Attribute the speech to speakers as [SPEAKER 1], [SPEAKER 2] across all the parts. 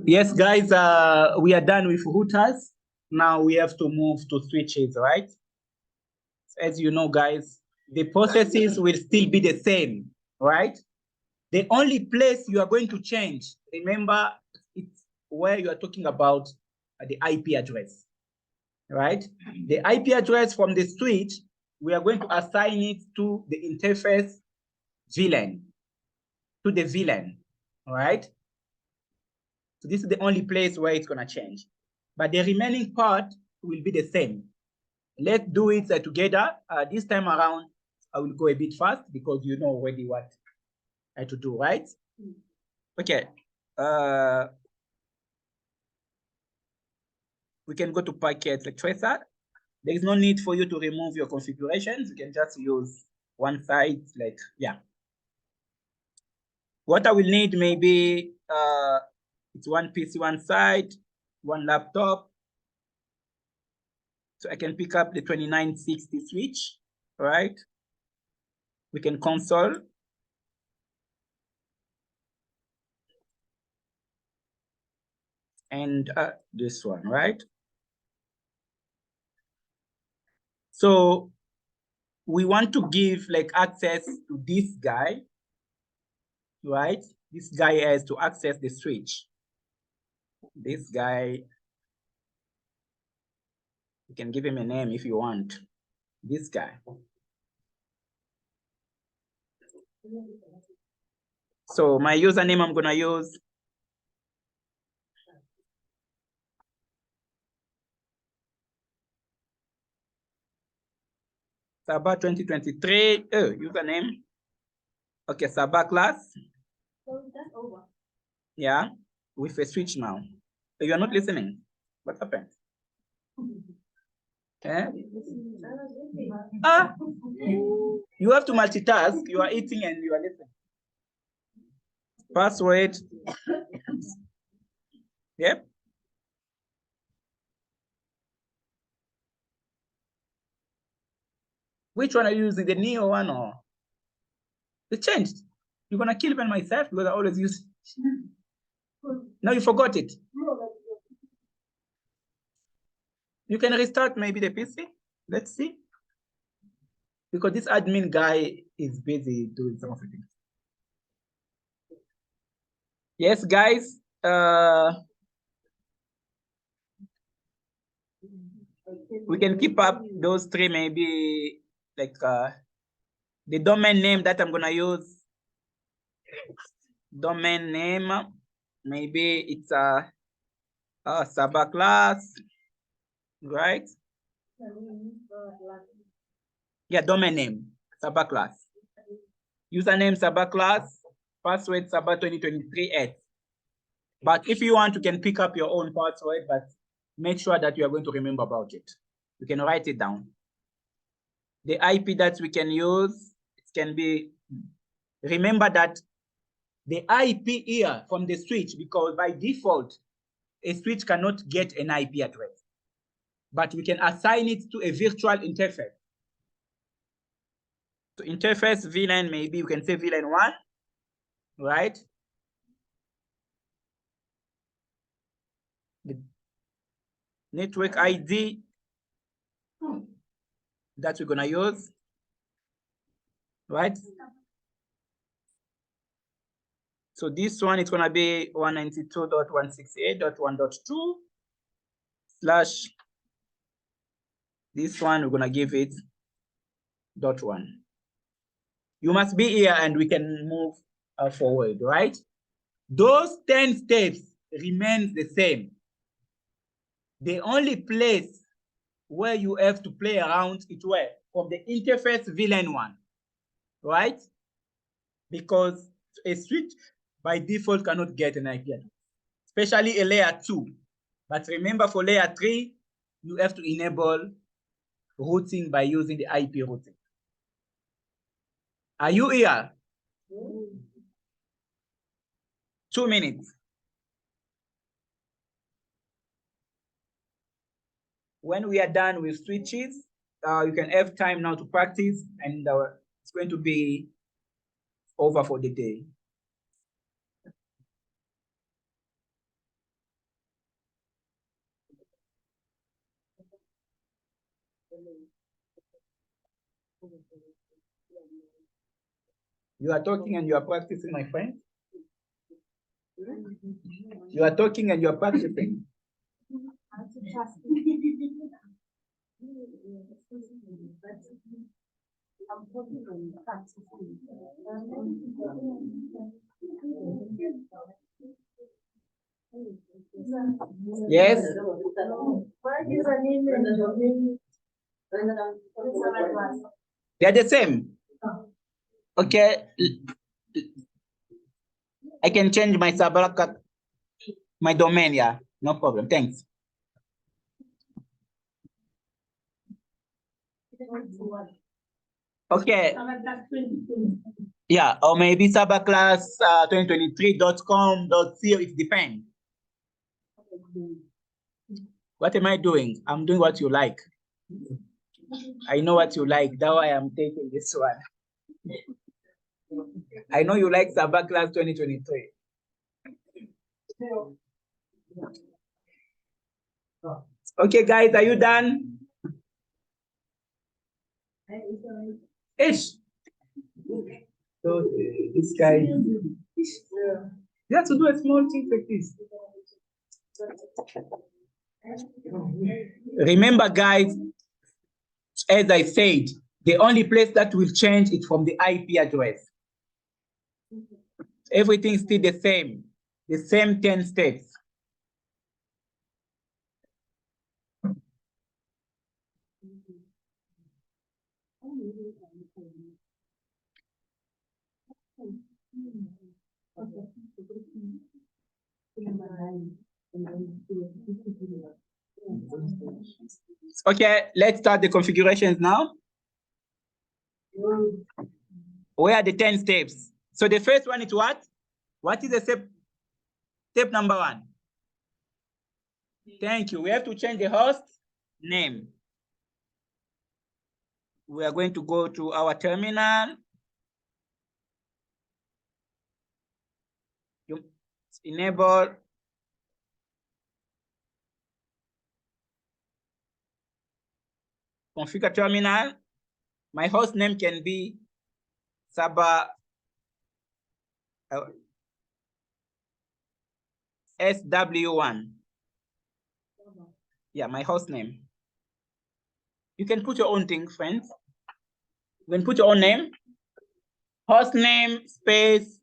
[SPEAKER 1] Yes, guys, we are done with routers. Now we have to move to switches, right? As you know, guys, the processes will still be the same, right? The only place you are going to change, remember, it's where you are talking about the IP address, right? The IP address from the switch, we are going to assign it to the interface VLAN, to the VLAN, all right? So this is the only place where it's gonna change. But the remaining part will be the same. Let's do it together. This time around, I will go a bit fast because you know already what I have to do, right? Okay. We can go to packet like tracer. There is no need for you to remove your configurations. You can just use one side, like, yeah. What I will need maybe, it's one PC, one side, one laptop. So I can pick up the 2960 switch, right? We can console. And this one, right? So we want to give like access to this guy, right? This guy has to access the switch. This guy, you can give him a name if you want. This guy. So my username I'm gonna use Sabah 2023 username. Okay, Sabah class.
[SPEAKER 2] So that's over.
[SPEAKER 1] Yeah, with a switch now. You're not listening. What happened? Eh? Ah, you have to multitask. You are eating and you are listening. Password. Yep. Which one are you using? The Neo one or? It changed. You're gonna kill me myself because I always use. Now you forgot it. You can restart maybe the PC. Let's see. Because this admin guy is busy doing some of the things. Yes, guys. We can keep up those three, maybe like the domain name that I'm gonna use. Domain name, maybe it's a Sabah class, right? Yeah, domain name, Sabah class. Username Sabah class, password Sabah 2023 @ But if you want, you can pick up your own password, but make sure that you are going to remember about it. You can write it down. The IP that we can use, it can be, remember that the IP here from the switch, because by default, a switch cannot get an IP address, but we can assign it to a virtual interface. So interface VLAN, maybe we can say VLAN 1, right? The network ID that we're gonna use, right? So this one is gonna be 192.168.1.2 slash, this one we're gonna give it .1. You must be here and we can move forward, right? Those 10 steps remain the same. The only place where you have to play around it where? From the interface VLAN 1, right? Because a switch by default cannot get an IP address, especially a layer 2. But remember, for layer 3, you have to enable routing by using the IP routing. Are you here? 2 minutes. When we are done with switches, you can have time now to practice, and it's going to be over for the day. You are talking and you are practicing, my friend. You are talking and you are practicing. Yes. They're the same. Okay. I can change my subbracket, my domain, yeah. No problem. Thanks. Okay. Yeah, or maybe sabaclass 2023.com.co, it depends. What am I doing? I'm doing what you like. I know what you like. That's why I'm taking this one. I know you like sabaclass 2023. Okay, guys, are you done? Ish. So this guy, you have to do a small thing like this. Remember, guys, as I said, the only place that will change is from the IP address. Everything's still the same 10 steps. Okay, let's start the configurations now. Where are the 10 steps? So the first one is what? What is the step number 1? Thank you. We have to change the host name. We are going to go to our terminal. You enable configure terminal. My host name can be Saba SW1. Yeah, my host name. You can put your own thing, friends. You can put your own name. Host name space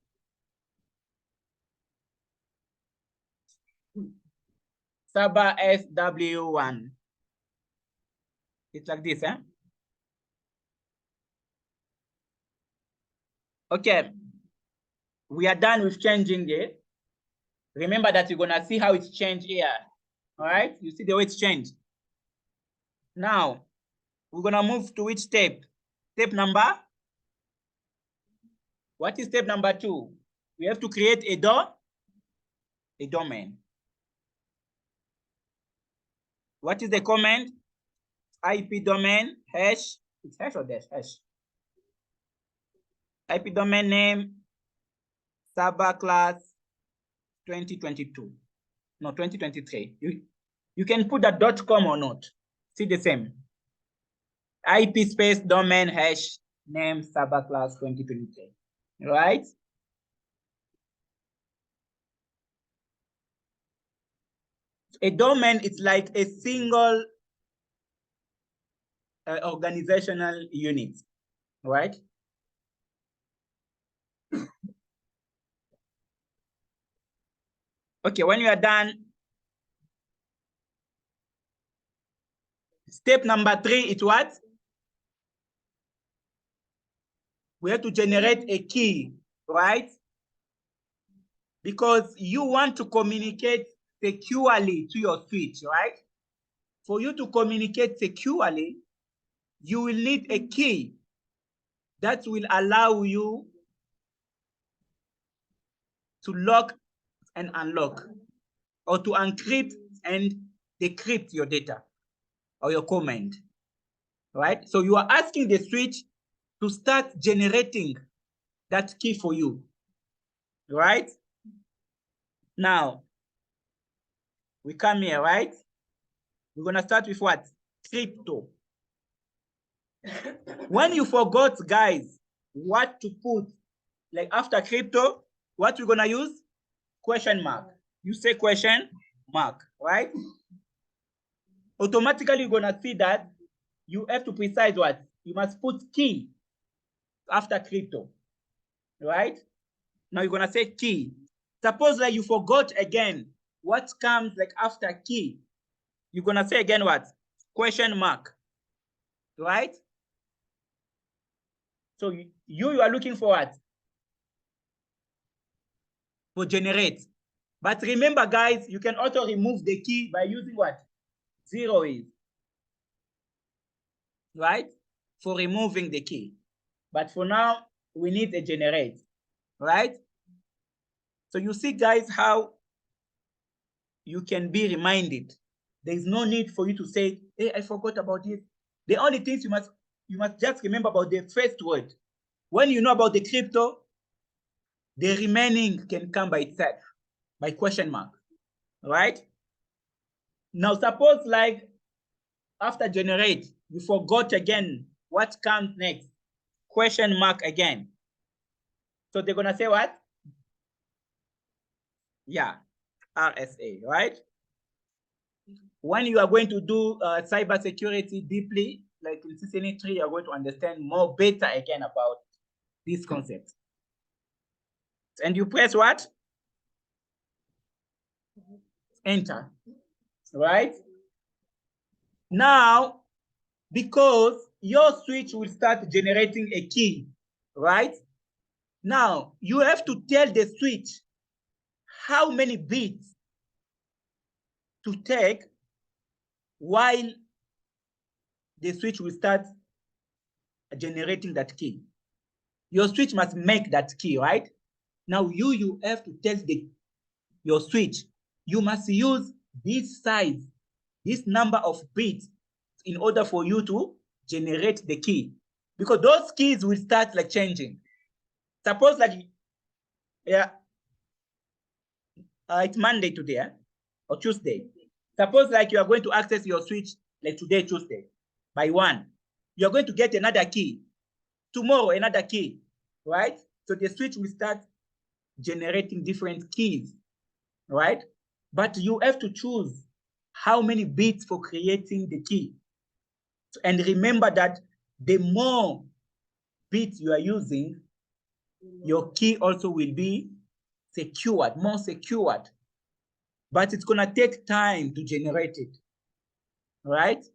[SPEAKER 1] Saba SW1. It's like this, eh? Okay. We are done with changing it. Remember that you're gonna see how it's changed here. All right, you see the way it's changed. Now, we're gonna move to which step? Step number? What is step number 2? We have to create a domain. What is the command? IP domain hash. It's hash or dash? Hash. IP domain name sabaclass 2022. No, 2023. You can put a .com or not. See the same. IP space domain hash name sabaclass 2023. Right? A domain is like a single organizational unit, right? Okay, when you are done, step number 3 is what? We have to generate a key, right? Because you want to communicate securely to your switch, right? For you to communicate securely, you will need a key. that will allow you to lock and unlock, or to encrypt and decrypt your data or your comment, right? So you are asking the switch to start generating that key for you, right? Now, we come here, right? We're gonna start with what? Crypto. When you forgot, guys, what to put, like after crypto, what we're gonna use? Question mark. You say question mark, right? Automatically, you're gonna see that you have to precise what? You must put key after crypto, right? Now you're gonna say key. Suppose like you forgot again, what comes like after key? You're gonna say again what? Question mark, right? So you are looking for what? For generate. But remember, guys, you can also remove the key by using what? Zero is, right? For removing the key. But for now, we need a generate, right? So you see, guys, how you can be reminded. There's no need for you to say, hey, I forgot about this. The only things you must just remember about the first word. When you know about the crypto, the remaining can come by itself, by question mark, right? Now, suppose like after generate, you forgot again what comes next, question mark again. So they're gonna say what? Yeah, RSA, right? When you are going to do cyber security deeply, like in Ccna 3, you're going to understand more better again about this concept. And you press what? Enter, right? Now, because your switch will start generating a key, right? Now, you have to tell the switch how many bits to take while the switch will start generating that key. Your switch must make that key, right? Now, you have to tell your switch, you must use this size, this number of bits in order for you to generate the key. Because those keys will start like changing. Suppose like, yeah, it's Monday today, or Tuesday. Suppose like you are going to access your switch like today, Tuesday, by 1. You're going to get another key. Tomorrow, another key, right? So the switch will start generating different keys, right? But you have to choose how many bits for creating the key. And remember that the more bits you are using, your key also will be secured, more secured. But it's gonna take time to generate it, right?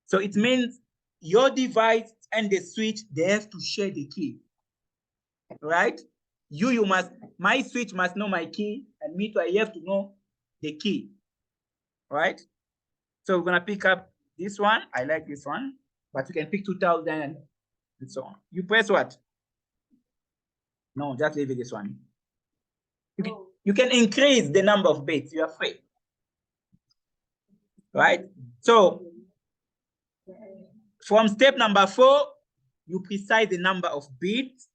[SPEAKER 1] So it means your device and the switch, they have to share the key, right? You must, my switch must know my key, and me too, I have to know the key, right? So we're gonna pick up this one. I like this one, but you can pick 2000 and so on. You press what? No, just leave it this one. You can increase the number of bits. You are free, right? So from step number 4, you precise the number of bits,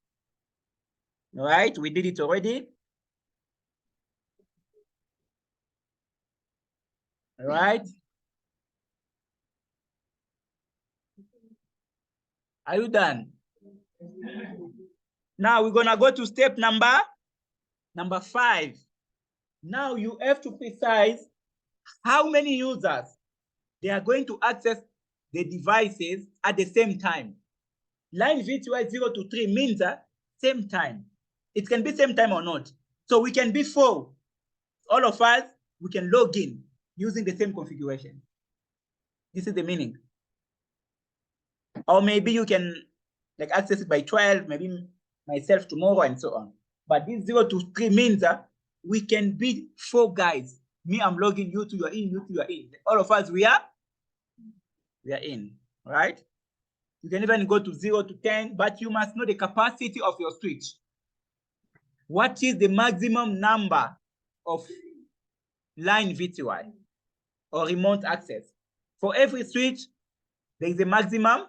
[SPEAKER 1] right? We did it already. Right? Are you done? Now we're gonna go to step number 5. Now you have to precise how many users they are going to access the devices at the same time. Line VTY 0 to 3 means same time. It can be same time or not. So we can be 4. All of us, we can log in using the same configuration. This is the meaning. Or maybe you can like access it by 12, maybe myself tomorrow and so on. But this 0 to 3 means we can be 4 guys. Me, I'm logging, you two, you're in, you two, you're in. All of us, we are in, right? You can even go to 0 to 10, but you must know the capacity of your switch. What is the maximum number of line VTY or remote access? For every switch, there is a maximum,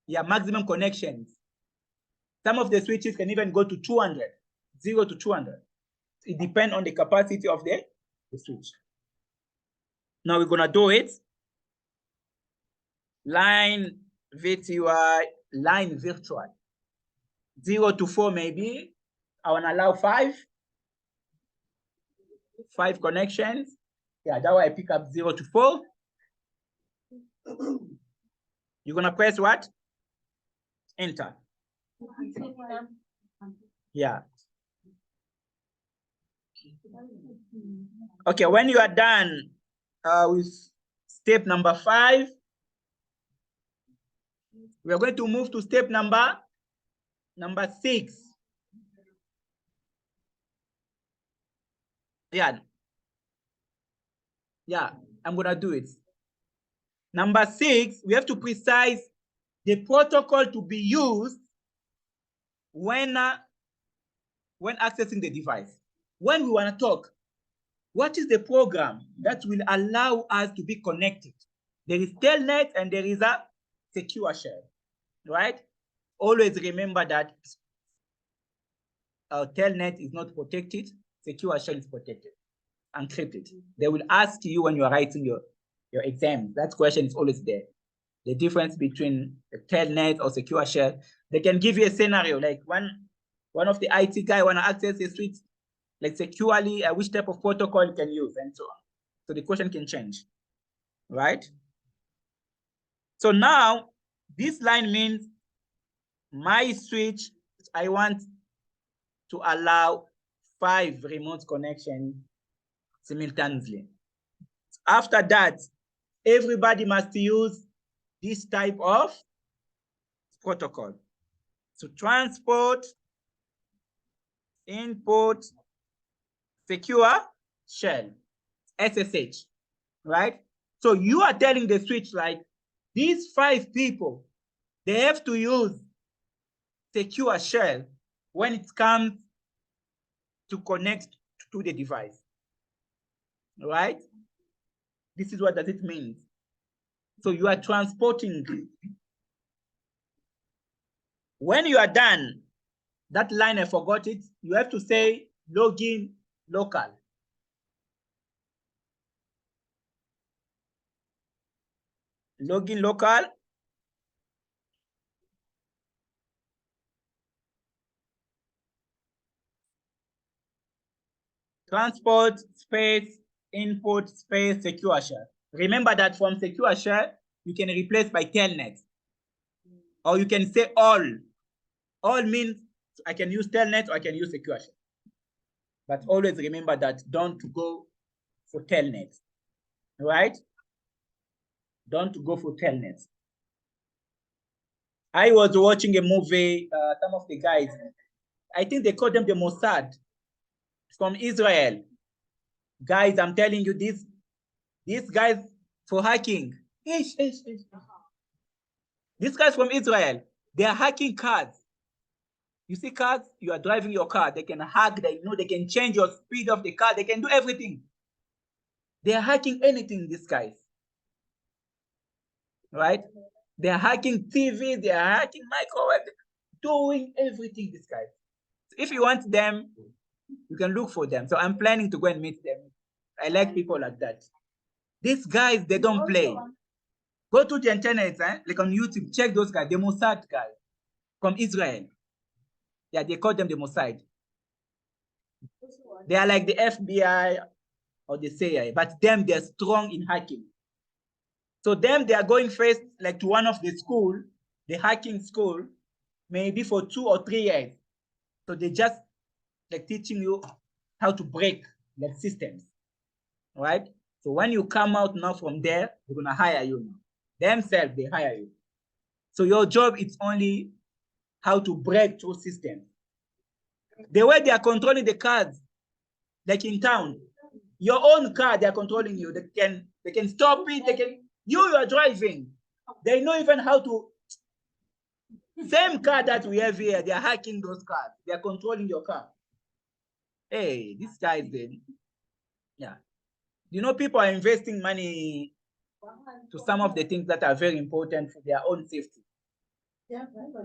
[SPEAKER 1] maximum connections. Some of the switches can even go to 200, 0 to 200. It depends on the capacity of the switch. Now we're gonna do it. Line VTY, line virtual. 0 to 4 maybe. I wanna allow 5 connections. Yeah, that way I pick up 0 to 4. You're gonna press what? Enter. Yeah. Okay, when you are done with step number 5, we are going to move to step number 6. Yeah, I'm gonna do it. Number 6, we have to precise the protocol to be used when accessing the device. When we want to talk, what is the program that will allow us to be connected? There is telnet and there is a secure shell, right? Always remember that telnet is not protected, secure shell is protected, encrypted. They will ask you when you are writing your exam. That question is always there. The difference between a telnet or secure shell. They can give you a scenario like one of the IT guy want to access a switch like securely, which type of protocol you can use and so on. So the question can change, right? So now this line means my switch, I want to allow 5 remote connections simultaneously. After that, everybody must use this type of protocol. So transport, input, secure shell, SSH, right? So you are telling the switch like these 5 people, they have to use secure shell when it comes to connect to the device, right? This is what does it mean. So you are transporting. When you are done, that line, I forgot it, you have to say login local. Login local. Transport space input space secure shell. Remember that from secure shell, you can replace by telnet. Or you can say all. All means I can use telnet or I can use secure shell. But always remember that don't go for telnet, right? Don't go for telnet. I was watching a movie, some of the guys, I think they call them the Mossad from Israel. Guys, I'm telling you, these guys for hacking. These guys from Israel, they are hacking cars. You see cars, you are driving your car, they can hack, they can change your speed of the car, they can do everything. They are hacking anything, these guys. Right? They are hacking TV, they are hacking microwave, doing everything, these guys. So if you want them, you can look for them. So I'm planning to go and meet them. I like people like that. These guys, they don't play. Go to the internet, like on YouTube, check those guys, the Mossad guys from Israel. Yeah, they call them the Mossad. They are like the FBI or the CIA, but them, they're strong in hacking. So them, they are going first, like to one of the school, the hacking school, maybe for 2 or 3 years. So they just like teaching you how to break like systems, right? So when you come out now from there, they're gonna hire you now. Themselves, they hire you. So your job is only how to break through systems. The way they are controlling the cars, like in town, your own car, they are controlling you. They can stop it. You are driving. They know even how to. Same car that we have here, they are hacking those cars. They are controlling your car. Hey, these guys then. Yeah. You know, people are investing money to some of the things that are very important for their own safety.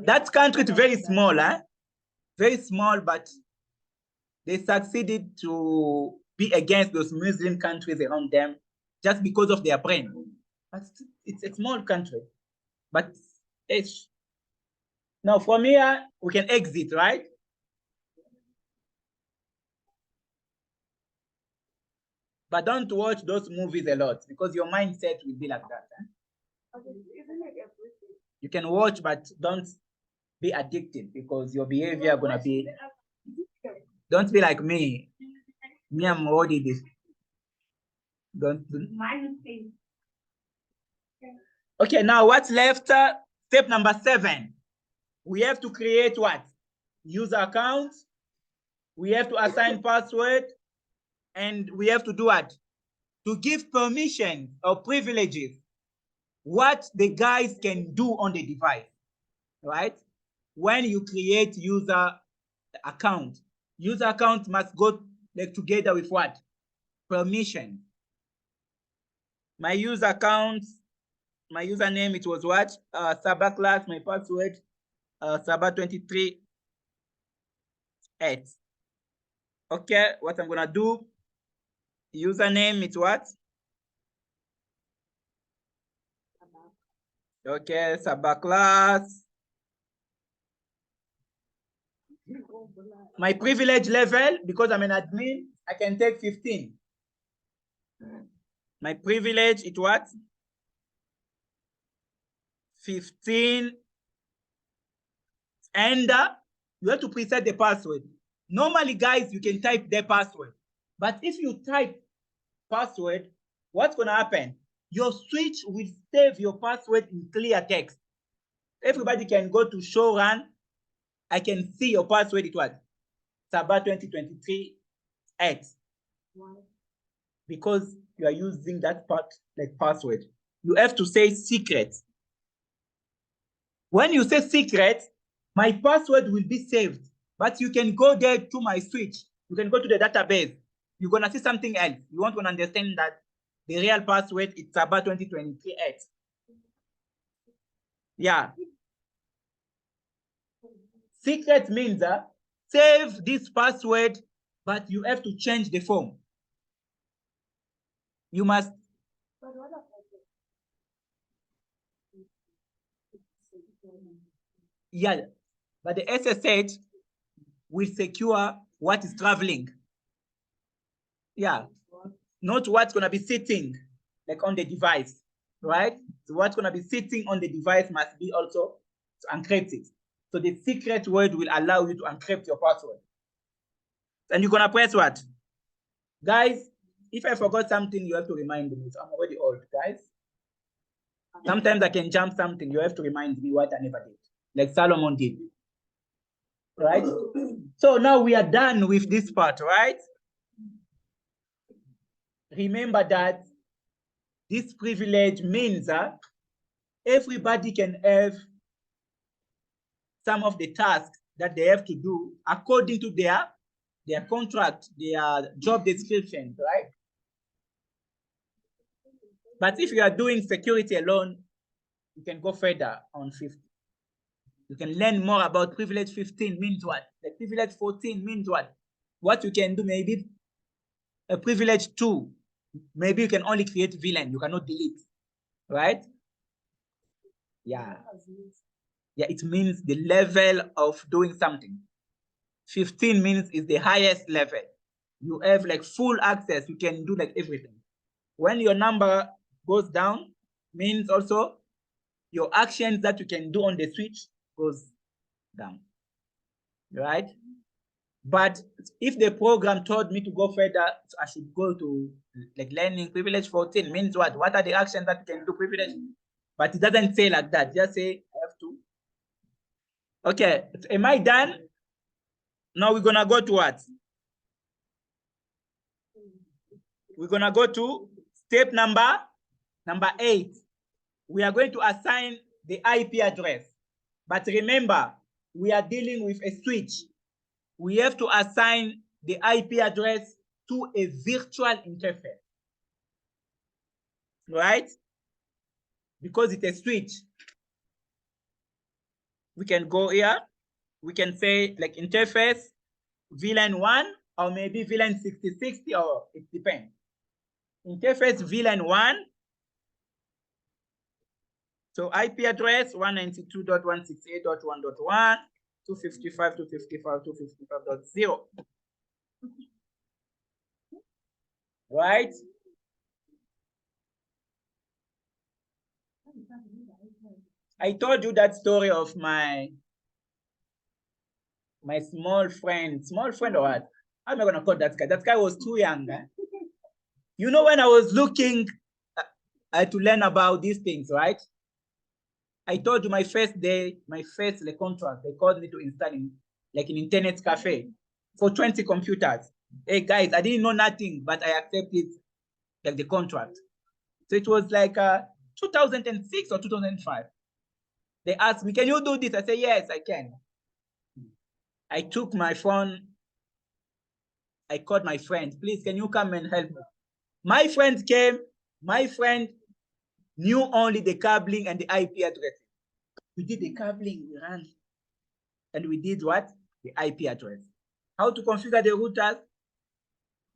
[SPEAKER 1] That country is very small, huh? Very small, but they succeeded to be against those Muslim countries around them just because of their brain. But it's a small country. But it's now from here we can exit, right? But don't watch those movies a lot because your mindset will be like that. Huh? You can watch, but don't be addicted because your behavior gonna be. Don't be like me. Me, I'm already this. Don't. Okay, now what's left? Step number 7. We have to create what? User account. We have to assign password, and we have to do what? To give permission or privileges. What the guys can do on the device, right? When you create user account must go like together with what? Permission. My user account, my username, it was what? Saba class, my password, Saba23 8. Okay, what I'm gonna do, username, it's what? Okay, Saba class. My privilege level, because I'm an admin, I can take 15. My privilege, it what? 15. And you have to preset the password. Normally, guys, you can type the password. But if you type password, what's going to happen? Your switch will save your password in clear text. Everybody can go to show run. I can see your password. It was Saba 2023 X. Because you are using that part like password. You have to say secret. When you say secret, my password will be saved. But you can go there to my switch. You can go to the database. You're going to see something else. You want to understand that the real password is Saba 2023 X. Yeah. Secret means save this password, but you have to change the form. You must. Yeah, but the SSH will secure what is traveling. Yeah, not what's going to be sitting like on the device, right? So what's going to be sitting on the device must be also encrypted. So the secret word will allow you to encrypt your password. And you're going to press what? Guys, if I forgot something, you have to remind me. So I'm already old, guys. Sometimes I can jump something. You have to remind me what I never did, like Solomon did. Right? So now we are done with this part, right? Remember that this privilege means everybody can have some of the tasks that they have to do according to their contract, their job description, right? But if you are doing security alone, you can go further on 50. You can learn more about privilege 15 means what? The privilege 14 means what? What you can do, maybe a privilege 2. Maybe you can only create villain, you cannot delete, right? Yeah. Yeah, it means the level of doing something. 15 means is the highest level. You have like full access, you can do like everything. When your number goes down, means also your actions that you can do on the switch goes down, right? But if the program told me to go further, I should go to like learning privilege 14 means what? What are the actions that you can do privilege? But it doesn't say like that. Just say I have to. Okay, am I done? Now we're gonna go to what? We're gonna go to step number 8. we are going to assign the IP address. But remember, we are dealing with a switch. We have to assign the IP address to a virtual interface, right? Because it's a switch. We can go here. We can say like interface VLAN 1 or maybe VLAN 6060, or it depends. Interface VLAN 1. So IP address 192.168.1.1, 255.255.255.0. Right? I told you that story of my small friend or what? How am I gonna call that guy? That guy was too young. Eh? You know, when I was looking to learn about these things, right? I told you my first day, my first contract, they called me to install like an internet cafe for 20 computers. Hey guys, I didn't know nothing, but I accepted like the contract. So it was like 2006 or 2005. They asked me, can you do this? I said, yes, I can. I took my phone. I called my friend, please, can you come and help me? My friend came. My friend knew only the cabling and the IP address. We did the cabling, we ran. And we did what? The IP address. How to configure the routers?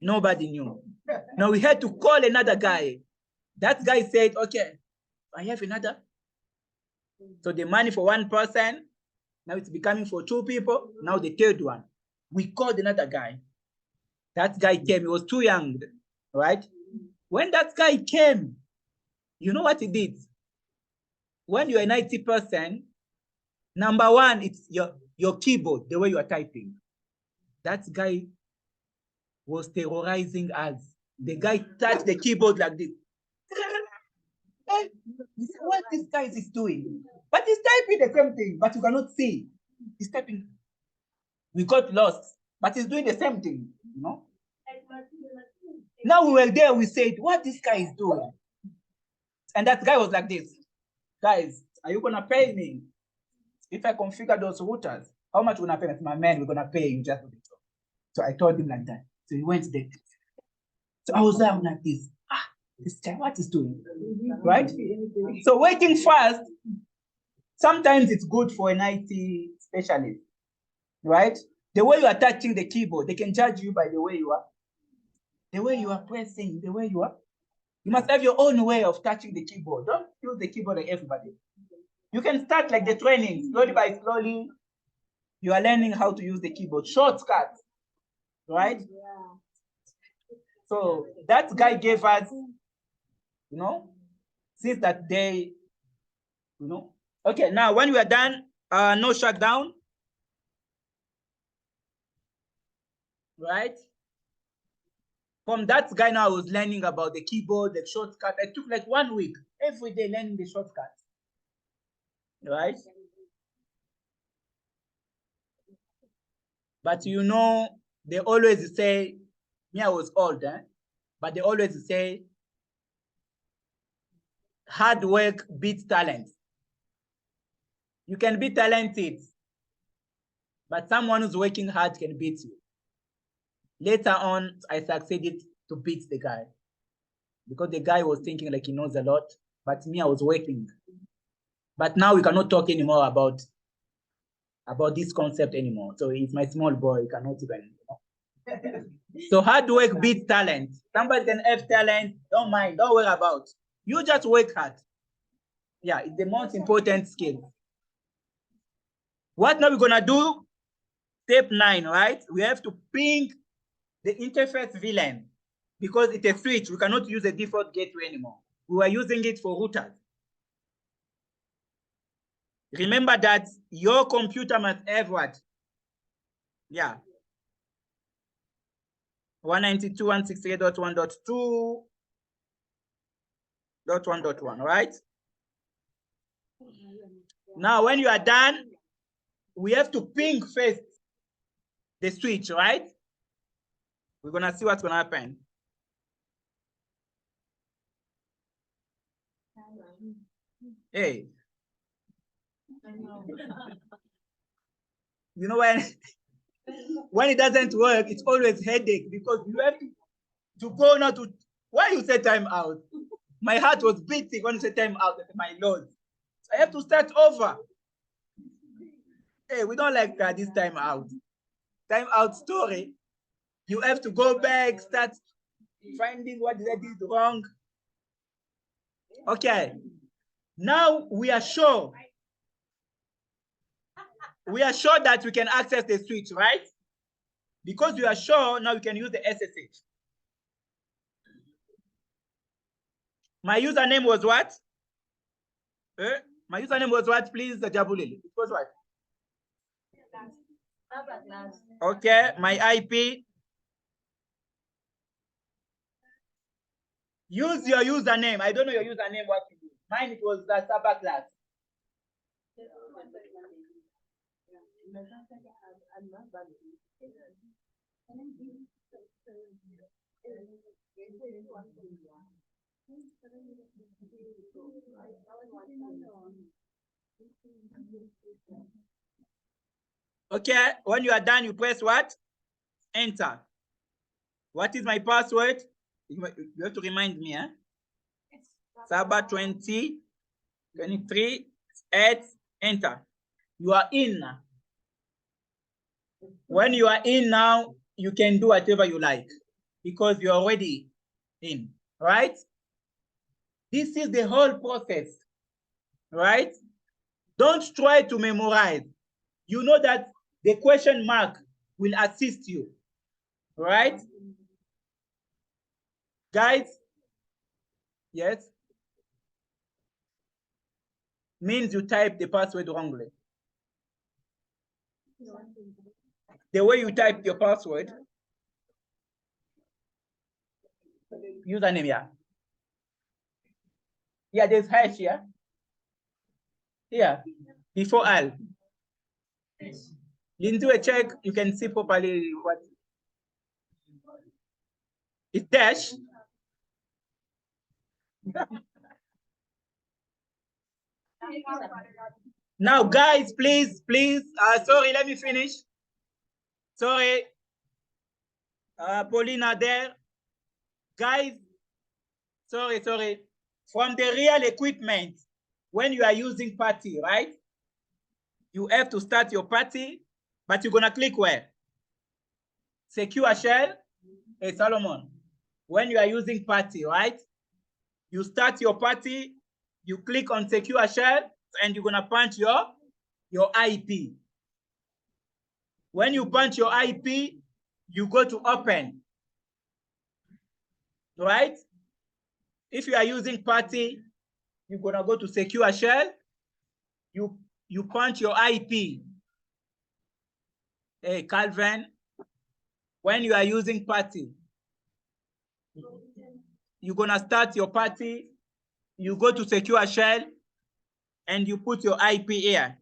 [SPEAKER 1] Nobody knew. Now we had to call another guy. That guy said, okay, I have another. So the money for one person, now it's becoming for two people. Now the third one. We called another guy. That guy came, he was too young, right? When that guy came, you know what he did? When you're an IT person, number one, it's your keyboard, the way you are typing. That guy was terrorizing us. The guy touched the keyboard like this. He said, what this guy is doing? But he's typing the same thing, but you cannot see. He's typing. We got lost, but he's doing the same thing, you know? Now we were there, we said, what this guy is doing? And that guy was like this. Guys, are you gonna pay me if I configure those routers? How much gonna pay me? My man, we're gonna pay you just for the job. So I told him like that. So he went there. So I was there like this. This guy, what is doing? Right? So waiting fast, sometimes it's good for an IT specialist, right? The way you are touching the keyboard, they can judge you by the way you are pressing, the way you are. You must have your own way of touching the keyboard. Don't use the keyboard like everybody. You can start like the training, slowly by slowly. You are learning how to use the keyboard. Shortcuts, right? So that guy gave us, you know, since that day, you know. Okay, now when we are done, no shutdown, right? From that guy now, I was learning about the keyboard, the shortcut. I took like 1 week, every day learning the shortcut, right? But you know, they always say, me, I was old, but they always say, hard work beats talent. You can be talented, but someone who's working hard can beat you. Later on, I succeeded to beat the guy because the guy was thinking like he knows a lot, but me, I was working. But now we cannot talk anymore about this concept anymore. So he's my small boy, he cannot even, you know. So hard work beats talent. Somebody can have talent, don't mind, don't worry about. You just work hard. Yeah, it's the most important skill. What now we're gonna do? Step 9, right? We have to ping the interface VLAN because it's a switch. We cannot use a default gateway anymore. We were using it for routers. Remember that your computer must have what? Yeah. 192.168.1.2.1.1, right? Now, when you are done, we have to ping first the switch, right? We're gonna see what's gonna happen. Hey,
[SPEAKER 2] I know.
[SPEAKER 1] you know when it doesn't work, it's always headache because you have to go now to why you say time out. My heart was beating when you said time out. My Lord, I have to start over. Hey, we don't like that this time out. Time out story. You have to go back, start finding what they did wrong. Okay. Now we are sure. We are sure that we can access the switch, right? Because we are sure, now we can use the SSH. My username was what? My username was what, please, Jabulil? It was what? Okay, my IP. Use your username. I don't know your username, what you use. Mine, it was the Saba class. Okay, when you are done, you press what? Enter. What is my password? You have to remind me, eh? Saba 20, 23, 8, enter. You are in. When you are in now, you can do whatever you like because you're already in, right? This is the whole process, right? Don't try to memorize. You know that the question mark will assist you, right? Guys, yes? Means you type the password wrongly. The way you type your password, username, yeah. Yeah, there's hash, yeah? Yeah, before Al. You do a check, you can see properly what it's dash. Now, guys, please, sorry, let me finish. Sorry. Paulina there. Guys, sorry. From the real equipment, when you are using party, right? You have to start your party, but you're gonna click where? Secure shell. Hey, Solomon, when you are using party, right? You start your party, you click on secure shell, and you're gonna punch your IP. When you punch your IP, you go to open, right? If you are using party, you're gonna go to secure shell, you punch your IP. Hey, Calvin, when you are using party, you're gonna start your party, you go to secure shell, and you put your IP here.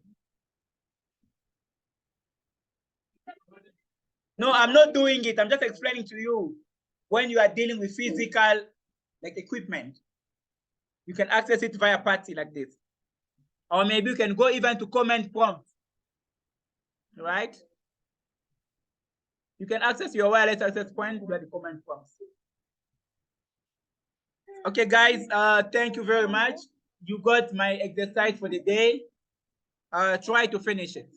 [SPEAKER 1] No, I'm not doing it. I'm just explaining to you. When you are dealing with physical, like equipment, you can access it via party like this. Or maybe you can go even to comment prompt, right? You can access your wireless access point via the comment prompts. Okay, guys, thank you very much. You got my exercise for the day. Try to finish it.